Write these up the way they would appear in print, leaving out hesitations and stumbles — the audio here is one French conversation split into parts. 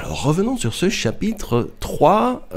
Alors revenons sur ce chapitre 3.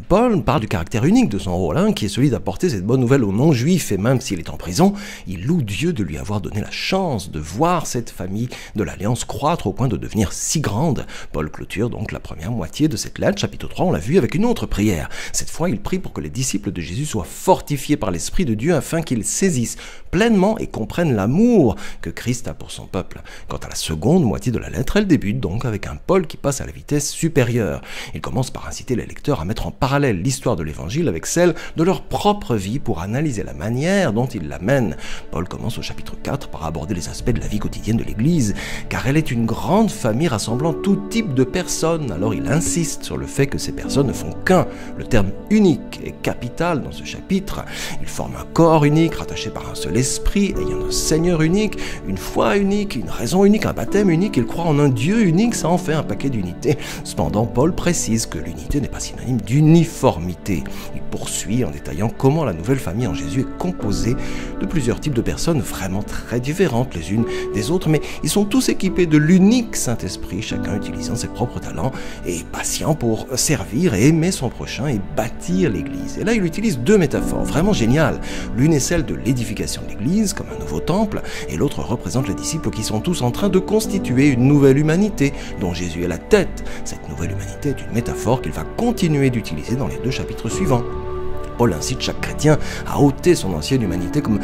Paul parle du caractère unique de son rôle, qui est celui d'apporter cette bonne nouvelle aux non-juifs, et même s'il est en prison, il loue Dieu de lui avoir donné la chance de voir cette famille de l'Alliance croître au point de devenir si grande. Paul clôture donc la première moitié de cette lettre, chapitre 3, on l'a vu, avec une autre prière. Cette fois, il prie pour que les disciples de Jésus soient fortifiés par l'Esprit de Dieu afin qu'ils saisissent pleinement et comprennent l'amour que Christ a pour son peuple. Quant à la seconde moitié de la lettre, elle débute donc avec un Paul qui passe à la vitesse supérieure. Il commence par inciter les lecteurs à mettre en parallèle l'histoire de l'Évangile avec celle de leur propre vie pour analyser la manière dont ils la mènent. Paul commence au chapitre 4 par aborder les aspects de la vie quotidienne de l'Église, car elle est une grande famille rassemblant tout type de personnes. Alors il insiste sur le fait que ces personnes ne font qu'un. Le terme unique est capital dans ce chapitre. Ils forment un corps unique, rattaché par un seul esprit, ayant un Seigneur unique, une foi unique, une raison unique, un baptême unique. Ils croient en un Dieu unique, ça en fait un paquet d'unités. Cependant, Paul précise que l'unité n'est pas synonyme d'uniformité. Il poursuit en détaillant comment la nouvelle famille en Jésus est composée de plusieurs types de personnes vraiment très différentes les unes des autres, mais ils sont tous équipés de l'unique Saint-Esprit, chacun utilisant ses propres talents et patient pour servir et aimer son prochain et bâtir l'Église. Et là, il utilise deux métaphores vraiment géniales. L'une est celle de l'édification de l'Église, comme un nouveau temple, et l'autre représente les disciples qui sont tous en train de constituer une nouvelle humanité dont Jésus est la tête. Cette nouvelle humanité est une métaphore qu'il va continuer d'utiliser dans les deux chapitres suivants. Paul incite chaque chrétien à ôter son ancienne humanité comme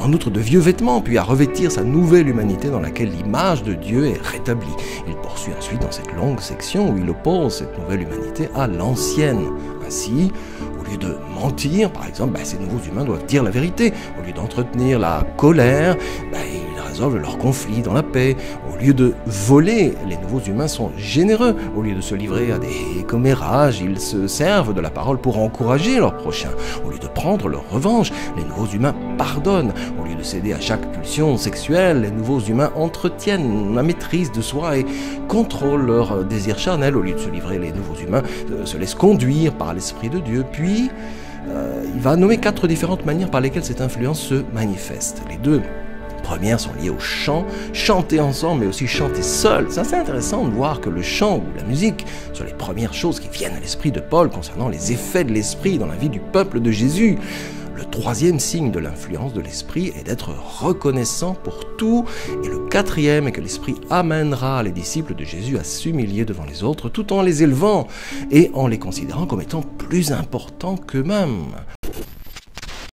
un outre de vieux vêtements, puis à revêtir sa nouvelle humanité dans laquelle l'image de Dieu est rétablie. Il poursuit ensuite dans cette longue section où il oppose cette nouvelle humanité à l'ancienne. Ainsi, au lieu de mentir, par exemple, ces nouveaux humains doivent dire la vérité. Au lieu d'entretenir la colère, ils résolvent leurs conflits dans la paix. Au lieu de voler, les nouveaux humains sont généreux. Au lieu de se livrer à des commérages, ils se servent de la parole pour encourager leurs prochains. Au lieu de prendre leur revanche, les nouveaux humains pardonnent. Au lieu de céder à chaque pulsion sexuelle, les nouveaux humains entretiennent la maîtrise de soi et contrôlent leurs désirs charnels. Au lieu de se livrer, les nouveaux humains se laissent conduire par l'Esprit de Dieu. Puis, il va nommer 4 différentes manières par lesquelles cette influence se manifeste. Les deux premières sont liées au chant, chanter ensemble mais aussi chanter seul. C'est assez intéressant de voir que le chant ou la musique sont les premières choses qui viennent à l'esprit de Paul concernant les effets de l'esprit dans la vie du peuple de Jésus. Le troisième signe de l'influence de l'esprit est d'être reconnaissant pour tout, et le quatrième est que l'esprit amènera les disciples de Jésus à s'humilier devant les autres tout en les élevant et en les considérant comme étant plus importants qu'eux-mêmes.